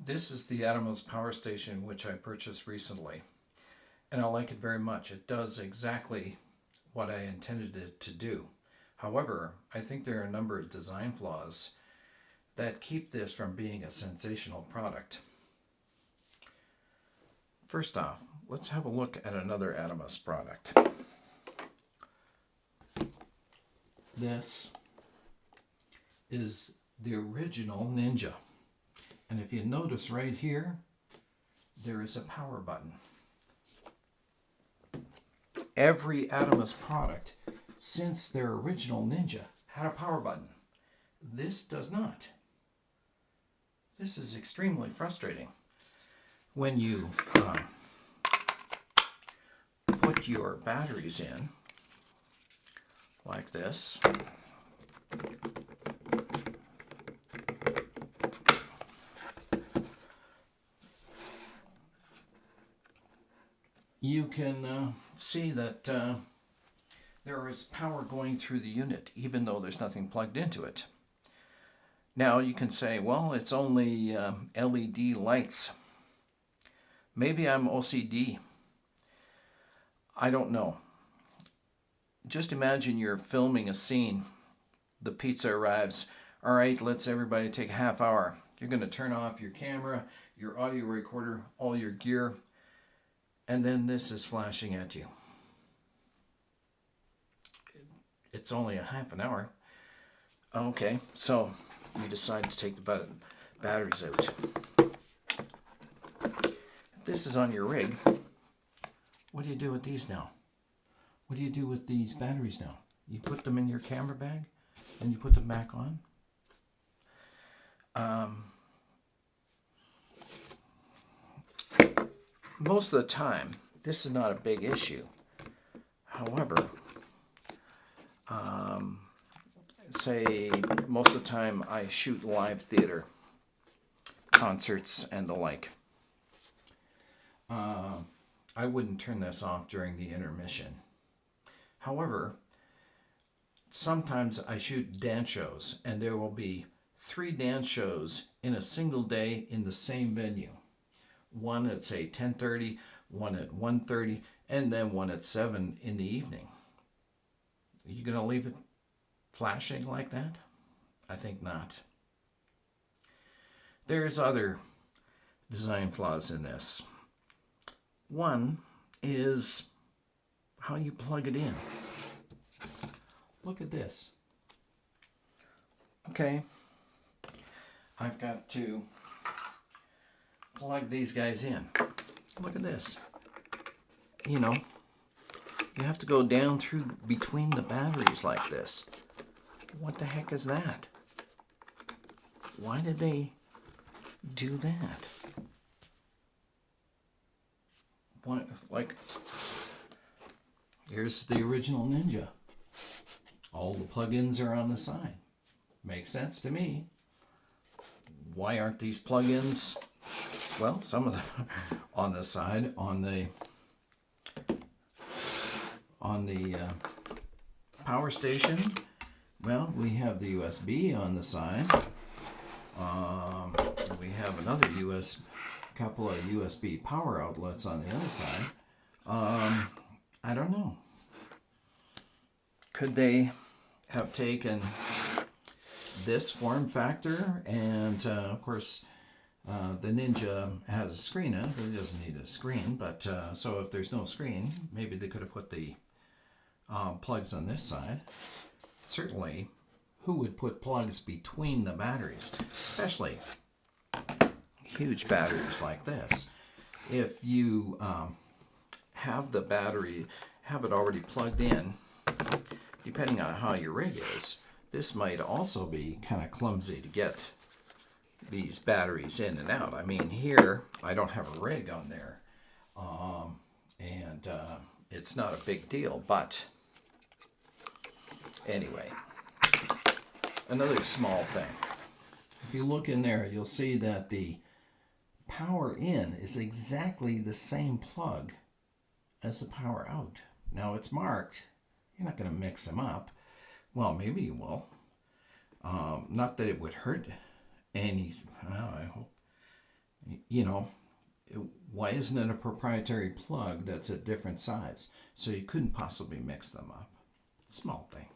This is the Atomos Power Station, which I purchased recently, and I like it very much. It does exactly what I intended it to do. However, I think there are a number of design flaws that keep this from being a sensational product. First off, let's have a look at another Atomos product. This is the original Ninja. And if you notice right here, there is a power button. Every Atomos product since their original Ninja had a power button. This does not. This is extremely frustrating. When you put your batteries in, like this, you can see that there is power going through the unit, even though there's nothing plugged into it. Now you can say, well, it's only LED lights. Maybe I'm OCD. I don't know. Just imagine you're filming a scene. The pizza arrives. All right, let's everybody take a half hour. You're going to turn off your camera, your audio recorder, all your gear, and then this is flashing at you. It's only a half an hour. Okay, so you decide to take the batteries out. If this is on your rig, what do you do with these now? What do you do with these batteries now? You put them in your camera bag and you put them back on? Most of the time, this is not a big issue. However, say most of the time I shoot live theater, concerts and the like. I wouldn't turn this off during the intermission. However, sometimes I shoot dance shows and there will be 3 dance shows in a single day in the same venue. One at say 10:30, one at 1:30, and then one at 7 in the evening. Are you going to leave it flashing like that? I think not. There's other design flaws in this. One is how you plug it in. Look at this. Okay, I've got to plug these guys in. Look at this. You know, you have to go down through between the batteries like this. What the heck is that? Why did they do that? What, like, here's the original Ninja. All the plugins are on the side. Makes sense to me. Why aren't these plugins? Well, some of them on the side, on the power station. Well, we have the USB on the side. We have another couple of USB power outlets on the other side. I don't know. Could they have taken this form factor and, of course, the Ninja has a screen in it, but it doesn't need a screen. But so if there's no screen, maybe they could have put the plugs on this side. Certainly, who would put plugs between the batteries, especially huge batteries like this? If you have the battery, have it already plugged in, depending on how your rig is, this might also be kind of clumsy to get these batteries in and out. I mean, here I don't have a rig on there, and it's not a big deal, but anyway, another small thing. If you look in there, you'll see that the power in is exactly the same plug as the power out. Now it's marked. You're not going to mix them up. Well, maybe you will. Not that it would hurt anything. Well, I hope You know, why isn't it a proprietary plug that's a different size? So you couldn't possibly mix them up. Small thing.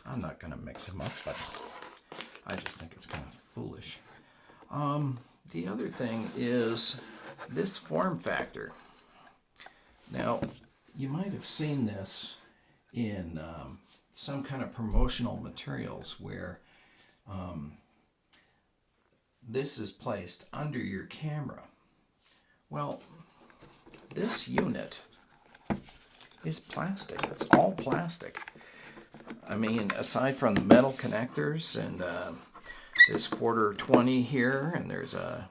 I'm not going to mix them up, but I just think it's kind of foolish. The other thing is this form factor. Now, you might have seen this in some kind of promotional materials where this is placed under your camera. Well, this unit is plastic. It's all plastic. I mean, aside from the metal connectors and this 1/4-20 here, and there's a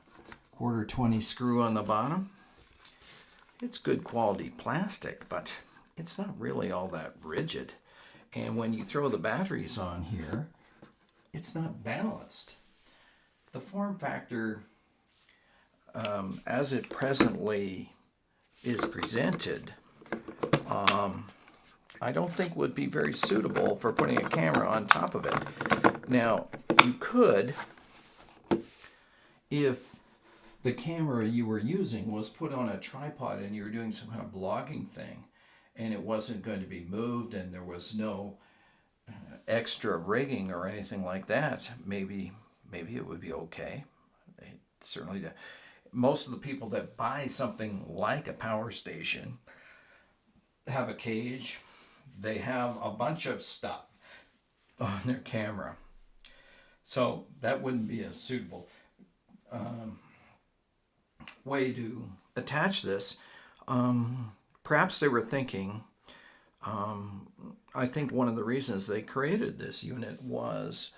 1/4-20 screw on the bottom, it's good quality plastic, but it's not really all that rigid. And when you throw the batteries on here, it's not balanced. The form factor, as it presently is presented, I don't think would be very suitable for putting a camera on top of it. Now, you could, if the camera you were using was put on a tripod and you were doing some kind of blogging thing and it wasn't going to be moved and there was no extra rigging or anything like that, maybe it would be okay. Certainly, most of the people that buy something like a power station have a cage. They have a bunch of stuff on their camera. So that wouldn't be a suitable way to attach this. Perhaps they were thinking, I think one of the reasons they created this unit was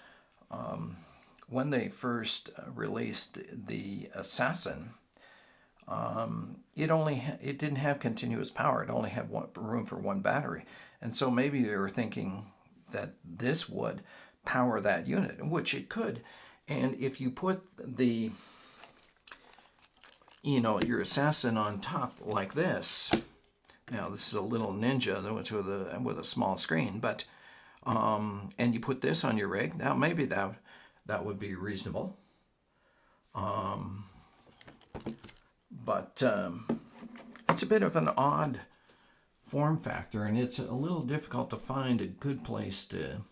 when they first released the Assassin, it didn't have continuous power. It only had room for one battery. And so maybe they were thinking that this would power that unit, which it could. And if you put the, your Assassin on top like this, now this is a little Ninja with a small screen, but and you put this on your rig, now maybe that would be reasonable. But it's a bit of an odd form factor, and it's a little difficult to find a good place to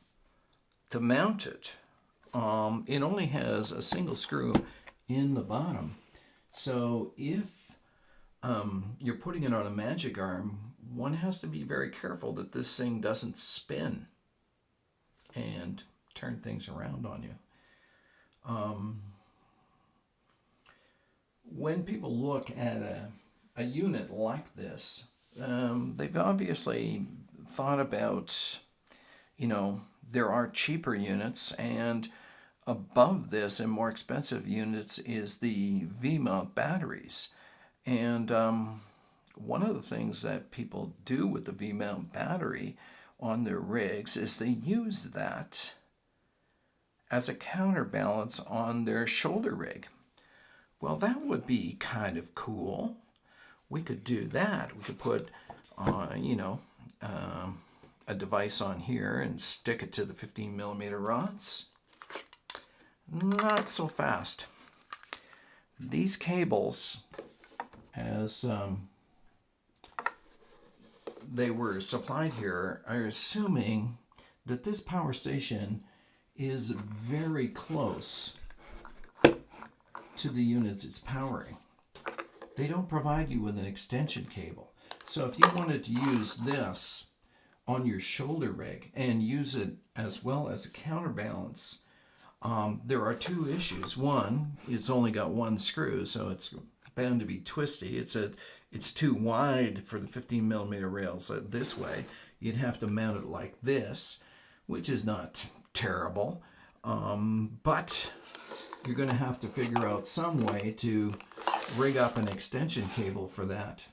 mount it. It only has a single screw in the bottom, so if you're putting it on a magic arm, one has to be very careful that this thing doesn't spin and turn things around on you. When people look at a unit like this, they've obviously thought about, there are cheaper units, and above this and more expensive units is the V-mount batteries. And one of the things that people do with the V-mount battery on their rigs is they use that as a counterbalance on their shoulder rig. Well, that would be kind of cool. We could do that. We could put, a device on here and stick it to the 15mm rods. Not so fast. These cables, as they were supplied here, are assuming that this power station is very close to the units it's powering. They don't provide you with an extension cable. So if you wanted to use this on your shoulder rig and use it as well as a counterbalance, there are two issues. One, it's only got one screw, so it's bound to be twisty. It's too wide for the 15mm rails this way. You'd have to mount it like this, which is not terrible, but you're going to have to figure out some way to rig up an extension cable for that.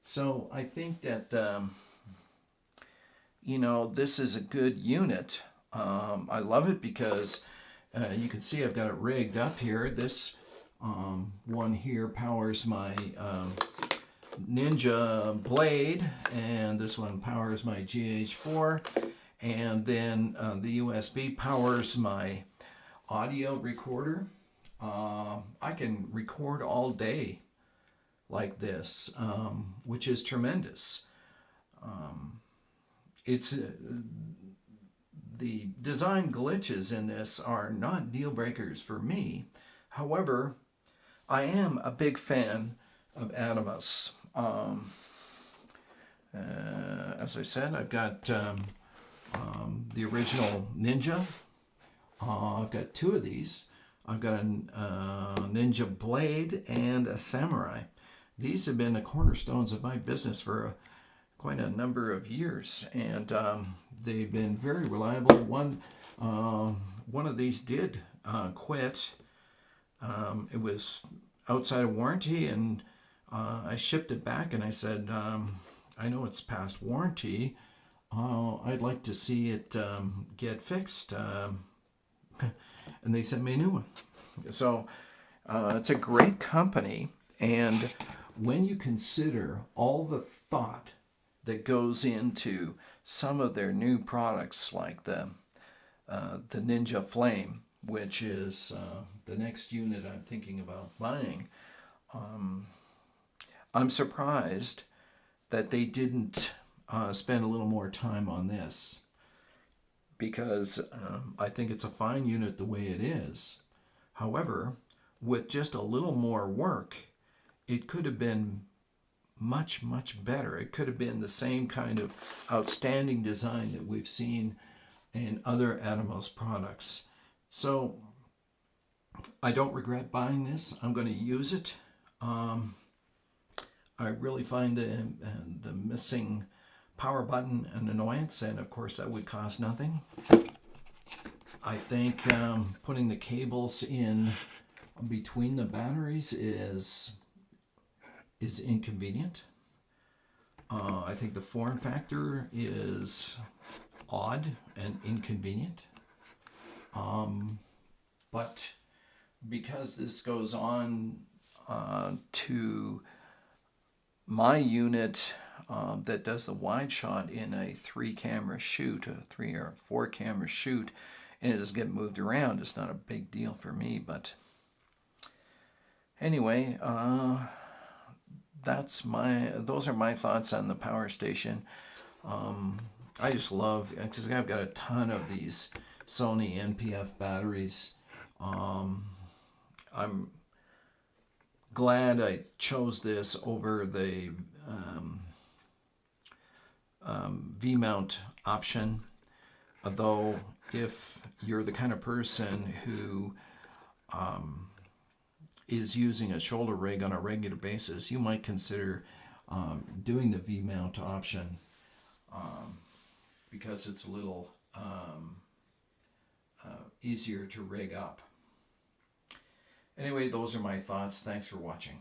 So I think that, this is a good unit. I love it because you can see I've got it rigged up here. This one here powers my Ninja blade, and this one powers my GH4, and then the USB powers my audio recorder. I can record all day like this, which is tremendous. It's the design glitches in this are not deal breakers for me. However, I am a big fan of Atomos. As I said, I've got the original Ninja. I've got two of these. I've got a Ninja Blade and a Samurai. These have been the cornerstones of my business for quite a number of years, and they've been very reliable. One of these did quit. It was outside of warranty, and I shipped it back, and I said, I know it's past warranty. I'd like to see it get fixed. And they sent me a new one. So it's a great company, and when you consider all the thought that goes into some of their new products, like the Ninja Flame, which is the next unit I'm thinking about buying, I'm surprised that they didn't spend a little more time on this, because I think it's a fine unit the way it is. However, with just a little more work, it could have been much, much better. It could have been the same kind of outstanding design that we've seen in other Atomos products. So I don't regret buying this. I'm going to use it. I really find the missing power button an annoyance, and of course that would cost nothing. I think putting the cables in between the batteries is inconvenient. I think the form factor is odd and inconvenient. But because this goes on to my unit that does the wide shot in a 3-camera shoot, a 3 or 4-camera shoot, and it doesn't get moved around, it's not a big deal for me. But anyway, those are my thoughts on the Power Station. I just love, because I've got a ton of these Sony NPF batteries. I'm glad I chose this over the V-mount option, although if you're the kind of person who is using a shoulder rig on a regular basis, you might consider doing the V-mount option, because it's a little easier to rig up. Anyway, those are my thoughts. Thanks for watching.